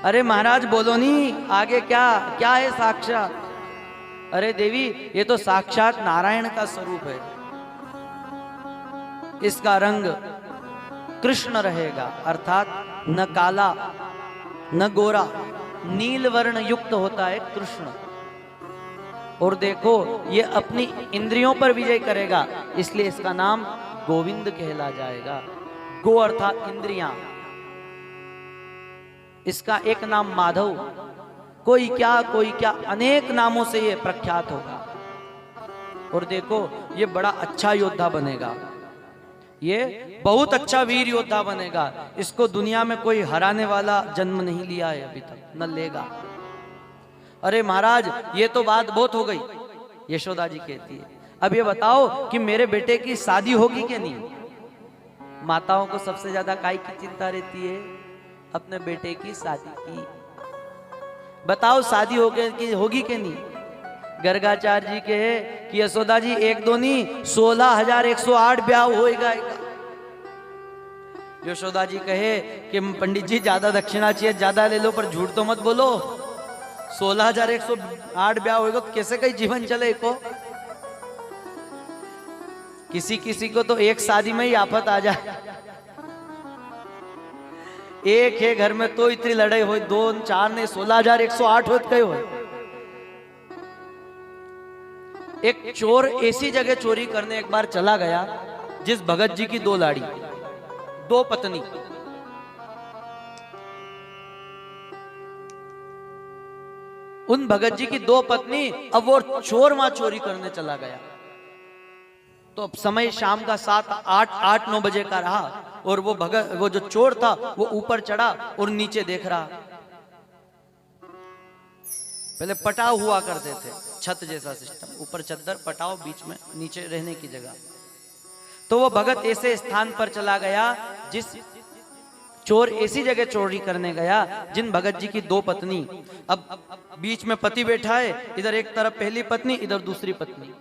अरे महाराज बोलो नहीं, आगे क्या क्या है साक्षात? अरे देवी, ये तो साक्षात नारायण का स्वरूप है। इसका रंग कृष्ण रहेगा, अर्थात न काला न गोरा, नील वर्ण युक्त होता है कृष्ण। और देखो, ये अपनी इंद्रियों पर विजय करेगा, इसलिए इसका नाम गोविंद कहला जाएगा। गो अर्थात इंद्रियां। इसका एक नाम माधव, कोई क्या अनेक नामों से ये प्रख्यात होगा। और देखो, ये बड़ा अच्छा योद्धा बनेगा, ये बहुत अच्छा वीर योद्धा बनेगा। इसको दुनिया में कोई हराने वाला जन्म नहीं लिया है अभी तक, न लेगा। अरे महाराज, ये तो बात बहुत हो गई। यशोदा जी कहती है, अब ये बताओ कि मेरे बेटे की शादी होगी कि नहीं? माताओं को सबसे ज्यादा काय की चिंता रहती है? अपने बेटे की शादी की। बताओ शादी होगी कि नहीं? गर्गाचार्य जी के कि यशोदा जी एक दो नहीं 16,108 ब्याह होएगा। यशोदा जी कहे कि पंडित जी ज्यादा दक्षिणा चाहिए, ज्यादा ले लो, पर झूठ तो मत बोलो। 16,108 ब्याह होएगा तो कैसे कहीं जीवन चले को? किसी को तो एक शादी में ही आफत आ जाए। एक है घर में तो इतनी लड़ाई हो, 2 4 ने 16,108 होत गए हो। एक चोर ऐसी जगह चोरी करने एक बार चला गया जिस भगत जी की 2 लाड़ी, 2 पत्नी। उन भगत जी की 2 पत्नी, अब वो चोर वहां चोरी करने चला गया। तो अब समय शाम का 8-9 बजे का रहा, और वो जो चोर था वो ऊपर चढ़ा और नीचे देख रहा। पहले पटाव हुआ करते थे, छत जैसा सिस्टम, ऊपर चद्दर, पटाव, बीच में नीचे रहने की जगह। तो वो भगत ऐसे स्थान पर चला गया, जिस चोर ऐसी जगह चोरी करने गया जिन भगत जी की 2 पत्नी। अब बीच में पति बैठा है, इधर एक तरफ पहली पत्नी, इधर दूसरी पत्नी,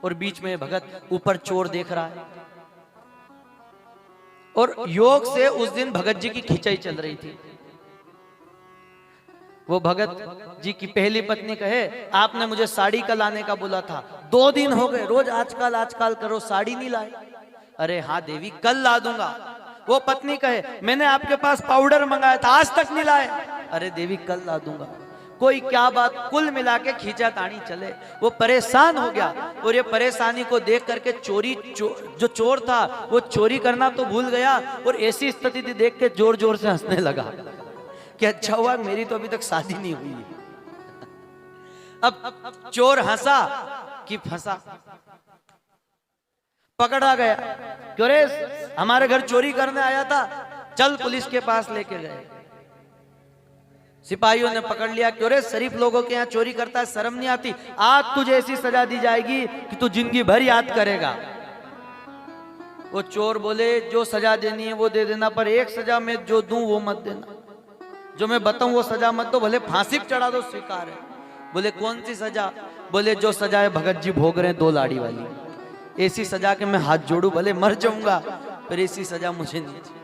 और बीच में भगत, ऊपर चोर देख रहा है। और योग से उस दिन भगत जी की खिंचाई चल रही थी। वो भगत जी की पहली पत्नी कहे, आपने मुझे साड़ी का लाने का बोला था, 2 दिन हो गए, रोज आजकल करो, साड़ी नहीं लाए। अरे हाँ देवी, कल ला दूंगा। वो पत्नी कहे, मैंने आपके पास पाउडर मंगाया था, आज तक नहीं लाए। अरे देवी, कल ला दूंगा। कोई क्या बात, कुल मिला के खींचा तानी चले। वो परेशान हो गया, और ये परेशानी को देख करके जो चोर था वो चोरी करना तो भूल गया, और ऐसी स्थिति देख के जोर जोर से हंसने लगा कि अच्छा हुआ मेरी तो अभी तक शादी नहीं हुई है। अब चोर हंसा कि फंसा, पकड़ा गया। क्यों रे, हमारे घर चोरी करने आया था, चल पुलिस के पास लेके गए। सिपाहियों ने पकड़ लिया। क्यों रे, शरीफ लोगों के यहाँ चोरी करता है, शर्म नहीं आती? आज तुझे ऐसी सजा दी जाएगी कि तू जिंदगी भर याद करेगा। वो चोर बोले, जो सजा देनी है वो दे देना, पर एक सजा मैं जो दूं वो मत देना, जो मैं बताऊं वो सजा मत दो, भले फांसी चढ़ा दो, स्वीकार है। बोले कौन सी सजा? बोले जो सजा है भगत जी भोग रहे हैं 2 लाड़ी वाली, ऐसी सजा के मैं हाथ जोड़ू, भले मर जाऊंगा, पर ऐसी सजा मुझे नहीं चाहिए।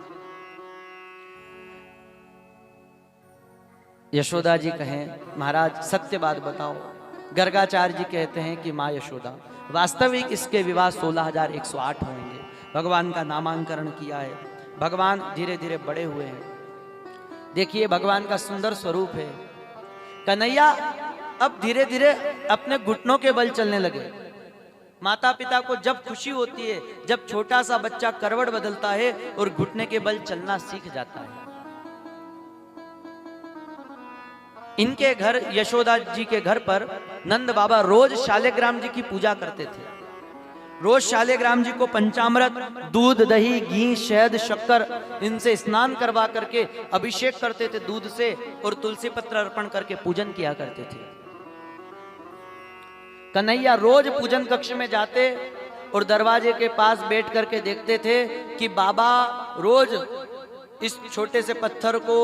यशोदा जी कहें, महाराज सत्य बात बताओ। गर्गाचार्य जी कहते हैं कि माँ यशोदा, वास्तविक इसके विवाह 16,108 होंगे। भगवान का नामांकरण किया है, भगवान धीरे धीरे बड़े हुए हैं। देखिए भगवान का सुंदर स्वरूप है। कन्हैया अब धीरे धीरे अपने घुटनों के बल चलने लगे। माता पिता को जब खुशी होती है, जब छोटा सा बच्चा करवट बदलता है और घुटने के बल चलना सीख जाता है। इनके घर, यशोदा जी के घर पर नंद बाबा रोज शालिग्राम जी की पूजा करते थे। रोज शालिग्राम जी को पंचामृत, दूध, दही, घी, शहद, शक्कर, इनसे स्नान करवा करके अभिषेक करते थे दूध से, और तुलसी पत्र अर्पण करके पूजन किया करते थे। कन्हैया रोज पूजन कक्ष में जाते और दरवाजे के पास बैठ करके देखते थे कि बाबा रोज इस छोटे से पत्थर को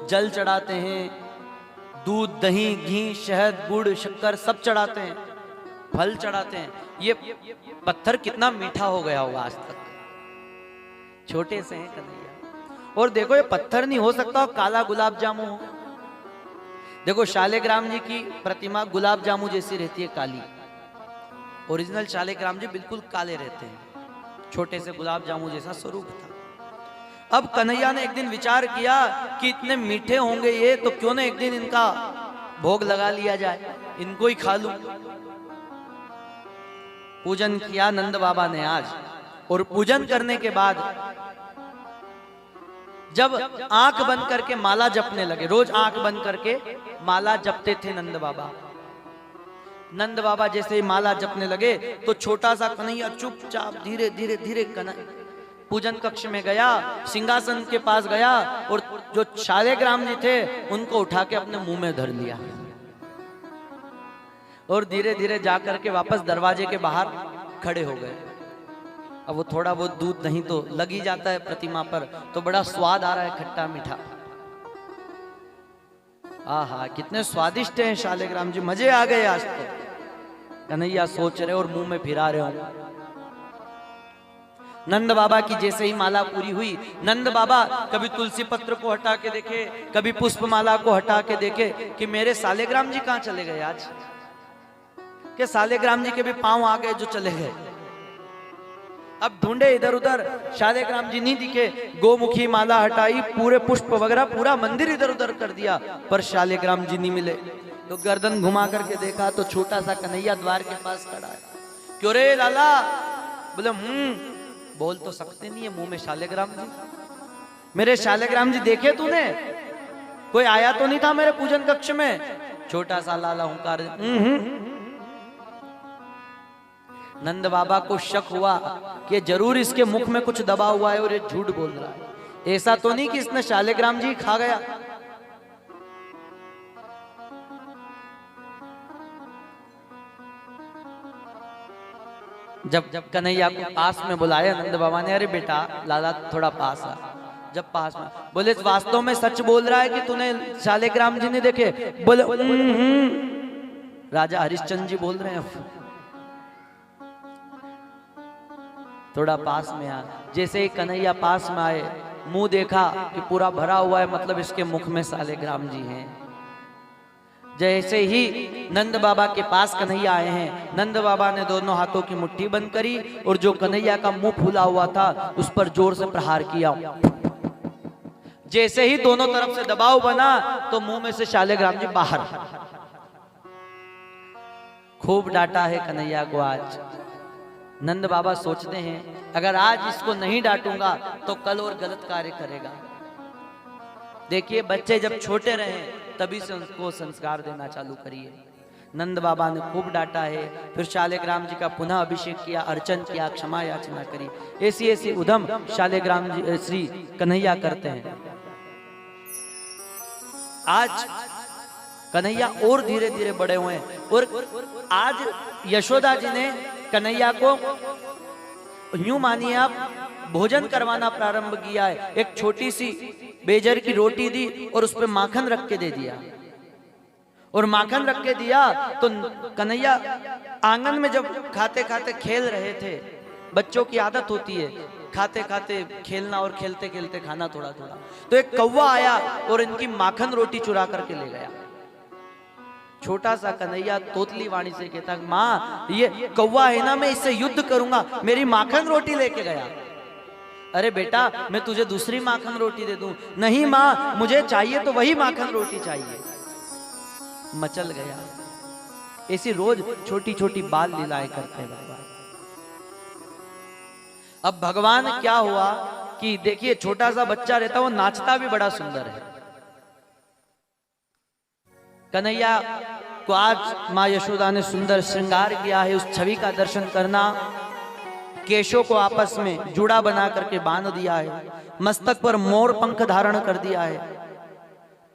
जल चढ़ाते हैं, दूध, दही, घी, शहद, गुड़, शक्कर सब चढ़ाते हैं, फल चढ़ाते हैं। ये पत्थर कितना मीठा हो गया होगा आज तक, छोटे से हैं कन्हैया। और देखो ये पत्थर नहीं हो सकता काला गुलाब जामुन हो, देखो शालिग्राम जी की प्रतिमा गुलाब जामुन जैसी रहती है, काली। ओरिजिनल शालिग्राम जी बिल्कुल काले रहते हैं, छोटे से गुलाब जामुन जैसा स्वरूप था। अब कन्हैया ने एक दिन विचार किया कि इतने मीठे होंगे ये, तो क्यों ना एक दिन इनका भोग लगा लिया जाए, इनको ही खा लूं। पूजन किया नंद बाबा ने आज, और पूजन करने के बाद जब आंख बंद करके माला जपने लगे, रोज आंख बंद करके माला जपते थे नंद बाबा। नंद बाबा जैसे ही माला जपने लगे तो छोटा सा कन्हैया चुपचाप धीरे धीरे धीरे पूजन कक्ष में गया, सिंहासन के पास गया, और जो शालिग्राम जी थे उनको उठा के अपने मुंह में धर लिया, और धीरे धीरे जाकर के वापस दरवाजे के बाहर खड़े हो गए। अब वो थोड़ा बहुत दूध नहीं तो लग ही जाता है प्रतिमा पर, तो बड़ा स्वाद आ रहा है, खट्टा मीठा। आहा, कितने स्वादिष्ट हैं शालिग्राम जी, मजे आ गए आज तो। कन्हैया सोच रहे और मुंह में फिरा रहे हो। नंद बाबा की जैसे ही माला पूरी हुई, नंद बाबा कभी तुलसी पत्र को हटा के देखे, कभी पुष्प माला को हटा के देखे कि मेरे शालिग्राम जी कहां चले गए आज, कि शालिग्राम जी के भी पांव आ गए जो चले गए। अब ढूंढे इधर उधर, शालिग्राम जी नहीं दिखे, गोमुखी माला हटाई, पूरे पुष्प वगैरह पूरा मंदिर इधर उधर कर दिया, पर शालिग्राम जी नहीं मिले। तो गर्दन घुमा करके देखा तो छोटा सा कन्हैया द्वार के पास खड़ा है। क्यों रे लाला? बोले बोल तो सकते नहीं है, मुंह में शालिग्राम जी। मेरे शालिग्राम जी देखे तूने? कोई आया तो नहीं था मेरे पूजन कक्ष में? छोटा सा लाला हुंकार। नंद बाबा को शक हुआ कि जरूर इसके मुख में कुछ दबा हुआ है और ये झूठ बोल रहा है, ऐसा तो नहीं कि इसने शालिग्राम जी खा गया। जब कन्हैया को पास में बुलाया नंद बाबा ने, अरे बेटा लाला थोड़ा पास आ। जब पास में बोले, वास्तव में सच बोल रहा है कि तूने शालिग्राम जी नहीं देखे? बोले राजा हरिश्चंद्र जी बोल रहे हैं। थोड़ा पास में आ। जैसे ही कन्हैया पास में आए, मुंह देखा कि पूरा भरा हुआ है, मतलब इसके मुख में शालिग्राम जी हैं। जैसे ही नंद बाबा के पास कन्हैया आए हैं, नंद बाबा ने दोनों हाथों की मुट्ठी बंद करी और जो कन्हैया का मुंह फूला हुआ था उस पर जोर से प्रहार किया। जैसे ही दोनों तरफ से दबाव बना तो मुंह में से शालिग्राम जी बाहर। खूब डांटा है कन्हैया को आज। नंद बाबा सोचते हैं अगर आज इसको नहीं डांटूंगा तो कल और गलत कार्य करेगा। देखिए, बच्चे जब छोटे रहे तभी से उनको संस्कार देना चालू करिए। नंद बाबा ने खूब डांटा है, फिर शालिग्राम जी का पुनः अभिषेक किया, अर्चन किया, क्षमा याचना करी। ऐसी ऐसी उधम शालिग्राम जी श्री कन्हैया करते हैं। आज कन्हैया और धीरे धीरे बड़े हुए हैं, और आज यशोदा जी ने कन्हैया को यूं मानिए आप भोजन करवाना प्रारंभ किया है। एक छोटी सी बेजर की रोटी दी और उस पर माखन रख के दे दिया, और माखन रख के दिया तो कन्हैया आंगन में जब खाते खाते खेल रहे थे, बच्चों की आदत होती है खाते खाते खेलना और खेलते खेलते खाना थोड़ा थोड़ा, तो एक कौवा आया और इनकी माखन रोटी चुरा करके ले गया। छोटा सा कन्हैया तोतली वाणी से कहता, माँ ये कौवा है ना, मैं इससे युद्ध करूंगा, मेरी माखन रोटी लेके गया। अरे बेटा मैं तुझे दूसरी माखन रोटी दे दूं। नहीं माँ, मुझे चाहिए तो वही माखन रोटी चाहिए। मचल गया। ऐसी रोज छोटी छोटी बाल लीलाएं करते हैं भगवान। अब भगवान क्या हुआ कि देखिए, छोटा सा बच्चा रहता वो नाचता भी बड़ा सुंदर है। कन्हैया को आज माँ यशोदा ने सुंदर श्रृंगार किया है। उस छवि का दर्शन करना, केशों को आपस में जुड़ा बना करके बांध दिया है, मस्तक पर मोर पंख धारण कर दिया है,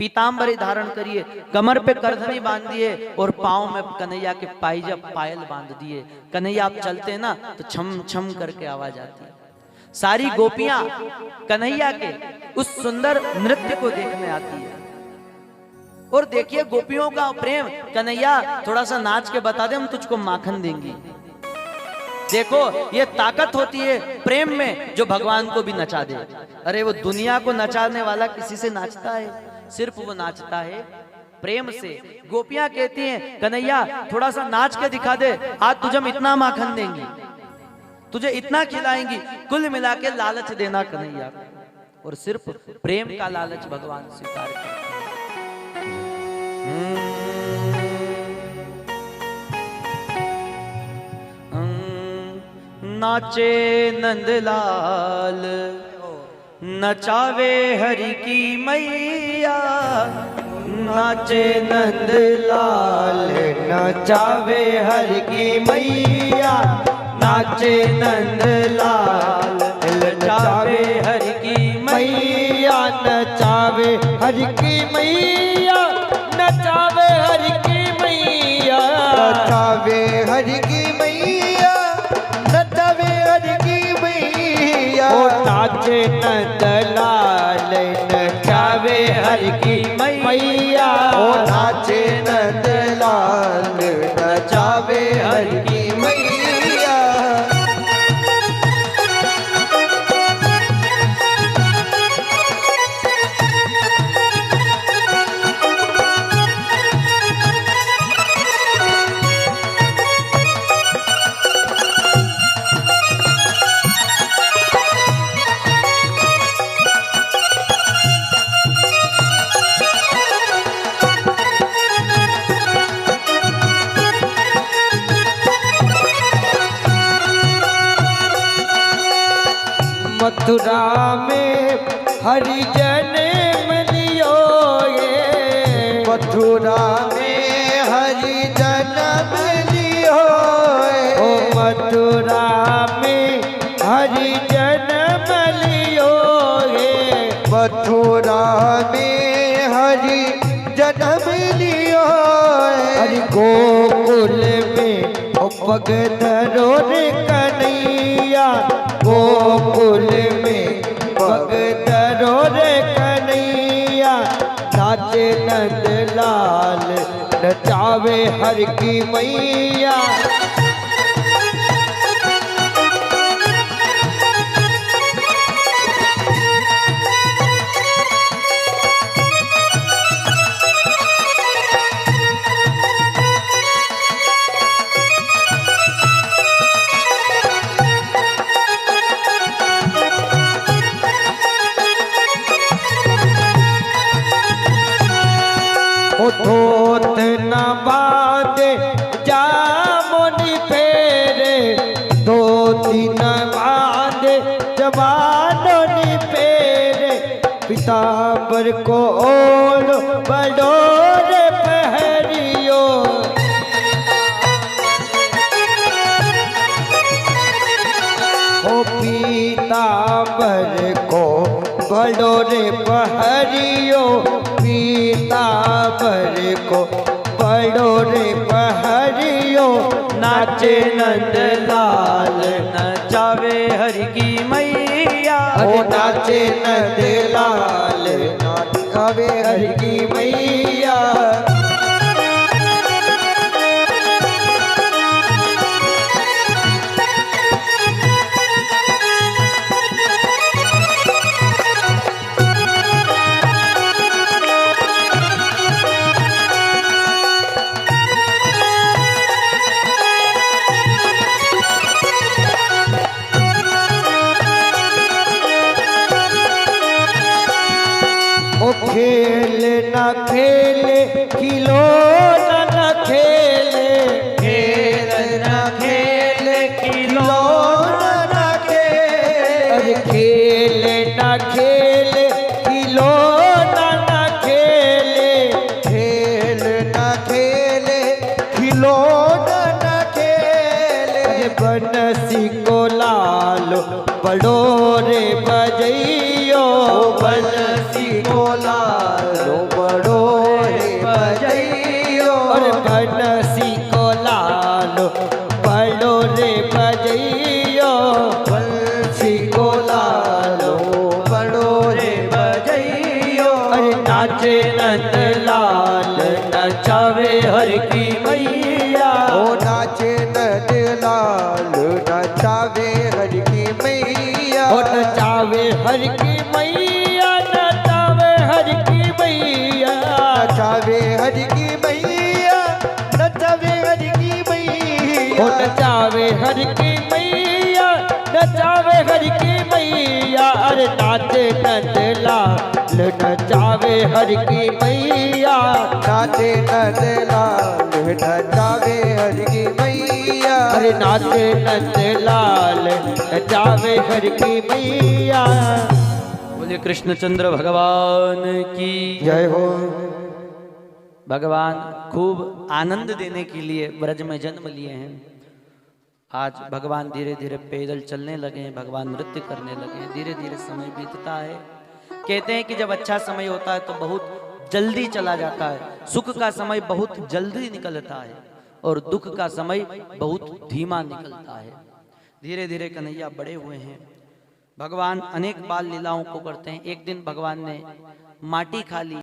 पीतांबरी धारण करिए, कमर पे करधनी बांध दिए और पांव में कन्हैया के पायजब पायल बांध दिए। कन्हैया आप चलते हैं ना तो छम छम करके आवाज आती है। सारी गोपियां कन्हैया के उस सुंदर नृत्य को देखने आती है। और देखिए गोपियों का प्रेम, कन्हैया थोड़ा सा नाच के बता दे, हम तुझको माखन देंगी। देखो ये ताकत होती है प्रेम में, जो भगवान को भी नचा दे। अरे वो दुनिया को नचाने वाला किसी से नाचता है? सिर्फ वो नाचता है प्रेम से। गोपियां कहती हैं कन्हैया थोड़ा सा नाच के दिखा दे, आज तुझे हम इतना माखन देंगी, तुझे इतना खिलाएंगी, कुल मिला के लालच देना कन्हैया। और सिर्फ प्रेम का लालच भगवान स्वीकार करते हैं। नाचे नंदलाल नचावे हरि की मैया, नाचे नंदलाल नचावे हरि की मैया, नाचे नंदलाल नचावे हरि की मैया, नचावे हरि की मैया, नचावे हरि की मैया, नचावे हरि की मैया, नचावे हरि की मैया। ओ नाचे नंदलाल नचावे हरि की मैया, ओ नाचे नंदलाल नचावे हरि की मैया। मथुरा में हरिजन मिलियो ये, मथुरा में हरिजन मिलियो, ओ मथुरा में हरिजन मिलियो ये, मथुरा में हरिजन मिलियो। हरि गोकुल में पग धरो रे कन्हैया, गोकुल में पग धरो रे कन्हैया, नाचे नंदलाल नचावे हरि की मैया। धोत न बांधे जामुनी फेरे, धोती न बांधे जवानों फेरे, पीताम्बर को ओढ़ बडोरे पहरियो, ओ पीताम्बर को बडोरे पहरियो, पीताम्बर को बडोरे पहरियो, नाचे नंदलाल नचावे हरि की मैया, ओ नाचे नंदलाल नचावे हरि की मैया। खेल न खेले खिलौना न खेले, खेल न खेले खिलौना न खेले, अरे खेल न खेले खिलौना न खेले, खेल न खेले खिलौना न खेले। अरे बंसी को लालो बडोरे बजइयो, बंसी को लालो बडोरे बजइयो, और बंसी को लालो बडोरे बजइयो, बंसी को लालो बडोरे बजइयो। अरे नाचे नंदलाल नचावे हरि की मैया, ओ नाचे नंदलाल नचावे हरि की मैया, ओ नचावे हरि की मैया, नचावे हरि की मैया, नचावे हरि ओ नचावे हर की मैया, नचावे हर की मैया, अरे नाचे नंदलाल नचावे हर की मैया, नाचे नंदलाल नचावे हर की मैया, अरे नाचे नंदलाल नचावे हर की मैया। बोले कृष्णचंद्र भगवान की जय हो। भगवान खूब आनंद देने के लिए ब्रज में जन्म लिए हैं। आज भगवान धीरे धीरे पैदल चलने लगे हैं, भगवान नृत्य करने लगे हैं, धीरे धीरे समय बीतता है। कहते हैं कि जब अच्छा समय होता है तो बहुत जल्दी चला जाता है, सुख का समय बहुत जल्दी निकलता है और दुख का समय बहुत धीमा निकलता है। धीरे धीरे कन्हैया बड़े हुए हैं। भगवान अनेक बाल लीलाओं को करते हैं। एक दिन भगवान ने माटी खा ली।